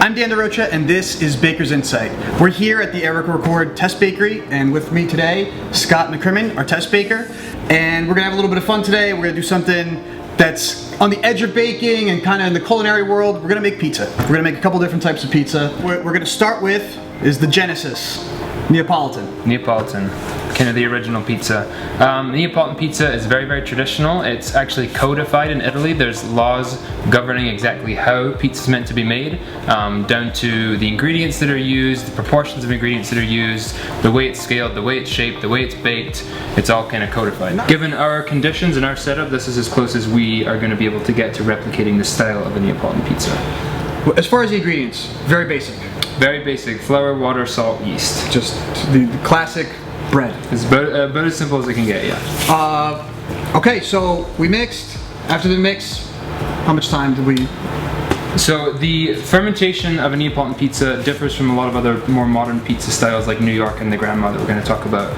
I'm Dan DaRocha, and this is Baker's Insight. We're here at the Erika Record Test Bakery, and with me today, Scott McCrimmon, our test baker. And we're gonna have a little bit of fun today. We're gonna do something that's on the edge of baking and kind of in the culinary world. We're gonna make pizza. We're gonna make a couple different types of pizza. What we're gonna start with is the Genesis, Neapolitan. Neapolitan, kind of the original pizza. Neapolitan pizza is very, very traditional. It's actually codified in Italy. There's laws governing exactly how pizza is meant to be made, down to the ingredients that are used, the proportions of ingredients that are used, the way it's scaled, the way it's shaped, the way it's baked. It's all kind of codified. Given our conditions and our setup, this is as close as we are going to be able to get to replicating the style of a Neapolitan pizza. As far as the ingredients, very basic. Very basic: flour, water, salt, yeast. Just the classic bread. It's about as simple as it can get, yeah. Okay, so we mixed. After the mix, how much time did we? So the fermentation of a Neapolitan pizza differs from a lot of other more modern pizza styles like New York and the Grandma that we're going to talk about,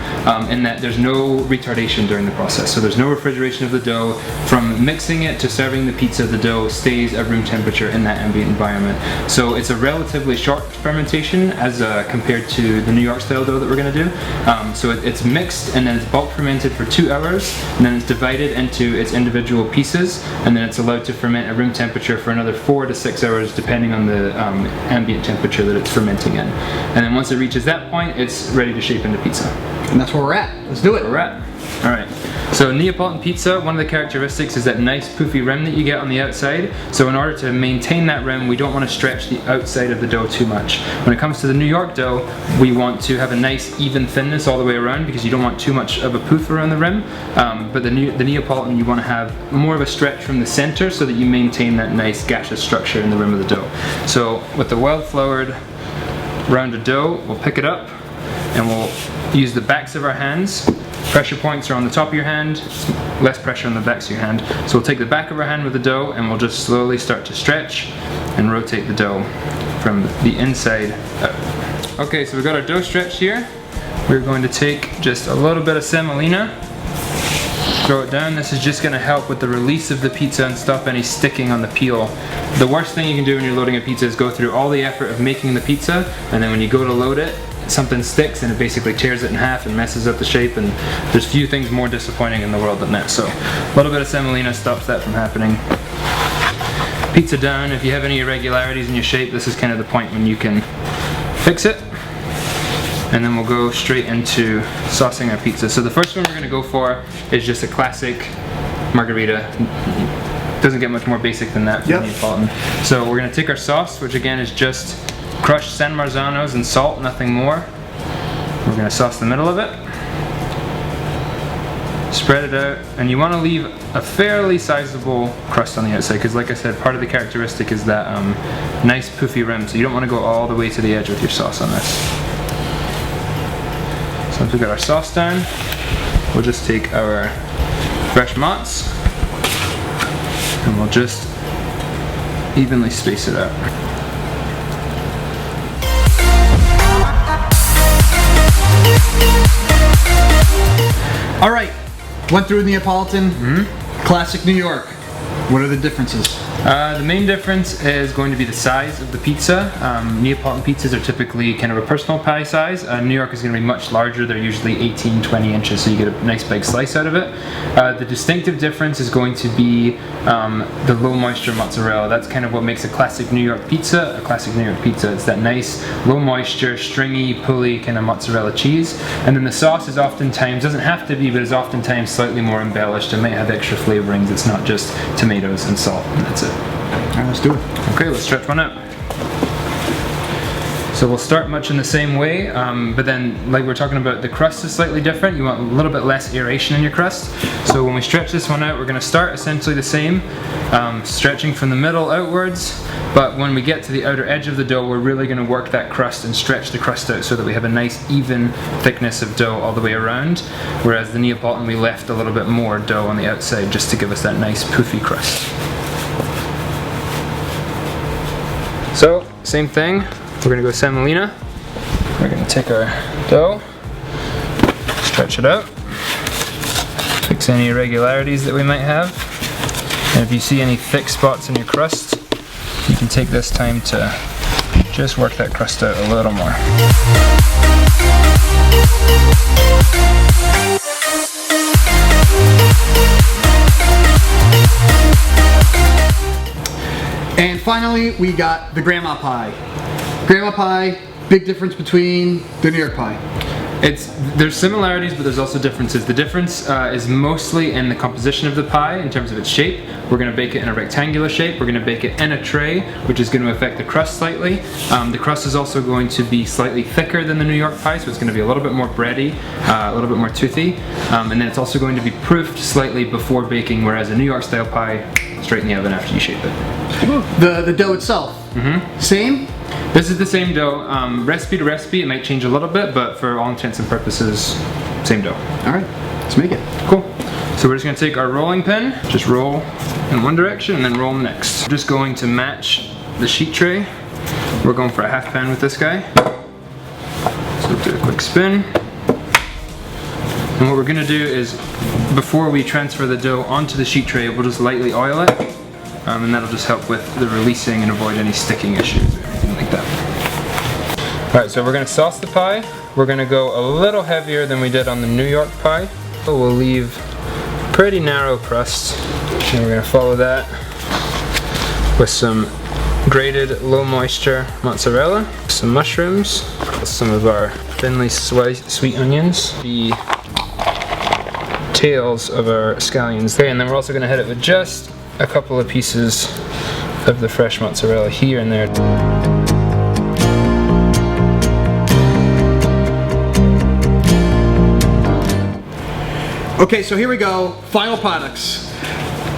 in that there's no retardation during the process. So there's no refrigeration of the dough. From mixing it to serving the pizza, the dough stays at room temperature in that ambient environment. So it's a relatively short fermentation as compared to the New York style dough that we're going to do. So it's mixed and then it's bulk fermented for 2 hours, and then it's divided into its individual pieces, and then it's allowed to ferment at room temperature for another 4 to 6 hours depending on the ambient temperature that it's fermenting in. And then once it reaches that point, it's ready to shape into pizza. And that's where we're at. Let's do it. We're at. Alright. So Neapolitan pizza, one of the characteristics is that nice poofy rim that you get on the outside. So in order to maintain that rim, we don't want to stretch the outside of the dough too much. When it comes to the New York dough, we want to have a nice even thinness all the way around because you don't want too much of a poof around the rim. But the Neapolitan, you want to have more of a stretch from the center so that you maintain that nice gaseous structure in the rim of the dough. So with the well floured rounded dough, we'll pick it up and we'll use the backs of our hands. Pressure points are on the top of your hand, less pressure on the backs of your hand. So we'll take the back of our hand with the dough and we'll just slowly start to stretch and rotate the dough from the inside out. Okay, so we've got our dough stretched here. We're going to take just a little bit of semolina, throw it down. This is just going to help with the release of the pizza and stop any sticking on the peel. The worst thing you can do when you're loading a pizza is go through all the effort of making the pizza, and then when you go to load it, something sticks and it basically tears it in half and messes up the shape, and there's few things more disappointing in the world than that. So a little bit of semolina stops that from happening. Pizza down. If you have any irregularities in your shape, this is kind of the point when you can fix it. And then we'll go straight into saucing our pizza. So the first one we're going to go for is just a classic margarita. Doesn't get much more basic than that for the Neapolitan. So we're going to take our sauce, which again is just crushed San Marzanos and salt, nothing more. We're going to sauce the middle of it. Spread it out, and you want to leave a fairly sizable crust on the outside because, like I said, part of the characteristic is that nice poofy rim, so you don't want to go all the way to the edge with your sauce on this. So once we've got our sauce down, we'll just take our fresh mozz and we'll just evenly space it out. All right, went through Neapolitan, classic New York. What are the differences? The main difference is going to be the size of the pizza. Neapolitan pizzas are typically kind of a personal pie size. New York is going to be much larger. They're usually 18-20 inches, so you get a nice big slice out of it. The distinctive difference is going to be the low moisture mozzarella. That's kind of what makes a classic New York pizza a classic New York pizza. It's that nice low moisture, stringy, pulley kind of mozzarella cheese. And then the sauce is oftentimes, doesn't have to be, but is oftentimes slightly more embellished and might have extra flavorings. It's not just tomatoes and salt, and that's it. Alright, let's do it. Okay, let's stretch one out. So we'll start much in the same way, but then like we're talking about, the crust is slightly different. You want a little bit less aeration in your crust. So when we stretch this one out, we're going to start essentially the same, stretching from the middle outwards, but when we get to the outer edge of the dough, we're really going to work that crust and stretch the crust out so that we have a nice even thickness of dough all the way around, whereas the Neapolitan we left a little bit more dough on the outside just to give us that nice poofy crust. So, same thing, we're going to go semolina. We're going to take our dough, stretch it out, fix any irregularities that we might have, and if you see any thick spots in your crust, you can take this time to just work that crust out a little more. And finally, we got the grandma pie. Grandma pie, big difference between the New York pie. There's similarities, but there's also differences. The difference is mostly in the composition of the pie in terms of its shape. We're going to bake it in a rectangular shape. We're going to bake it in a tray, which is going to affect the crust slightly. The crust is also going to be slightly thicker than the New York pie, so it's going to be a little bit more bready, a little bit more toothy. And then it's also going to be proofed slightly before baking, whereas a New York style pie, straight in the oven after you shape it. The dough itself, same? This is the same dough. Recipe to recipe, it might change a little bit, but for all intents and purposes, same dough. All right, let's make it. Cool. So we're just going to take our rolling pin, just roll in one direction and then roll next. We're just going to match the sheet tray. We're going for a half pan with this guy. So we'll do a quick spin. And what we're going to do is, before we transfer the dough onto the sheet tray, we'll just lightly oil it. And that'll just help with the releasing and avoid any sticking issues or anything like that. Alright, so we're going to sauce the pie. We're going to go a little heavier than we did on the New York pie. So we'll leave pretty narrow crust. And we're going to follow that with some grated low moisture mozzarella, some mushrooms, some of our thinly sliced sweet onions, the tails of our scallions. Okay, and then we're also going to hit it with just a couple of pieces of the fresh mozzarella here and there. Okay, so here we go, final products.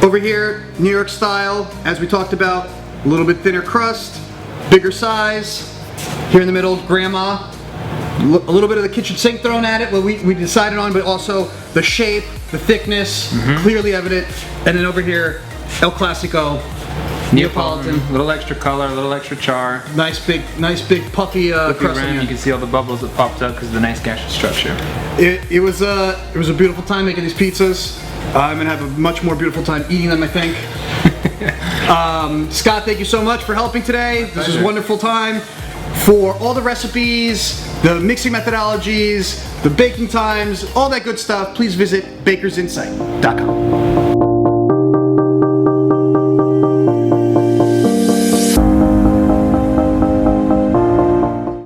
Over here, New York style, as we talked about, a little bit thinner crust, bigger size. Here in the middle, grandma. A little bit of the kitchen sink thrown at it, what we decided on, but also the shape, the thickness, clearly evident. And then over here, El Clasico, Neopolitan. A little extra color, a little extra char. Nice big puffy crust. Rim. You can see all the bubbles that popped out because of the nice gaseous structure. It was a beautiful time making these pizzas. I'm gonna have a much more beautiful time eating them, I think. Scott, thank you so much for helping today. This was a wonderful time. For all the recipes, the mixing methodologies, the baking times, all that good stuff, please visit bakersinsight.com.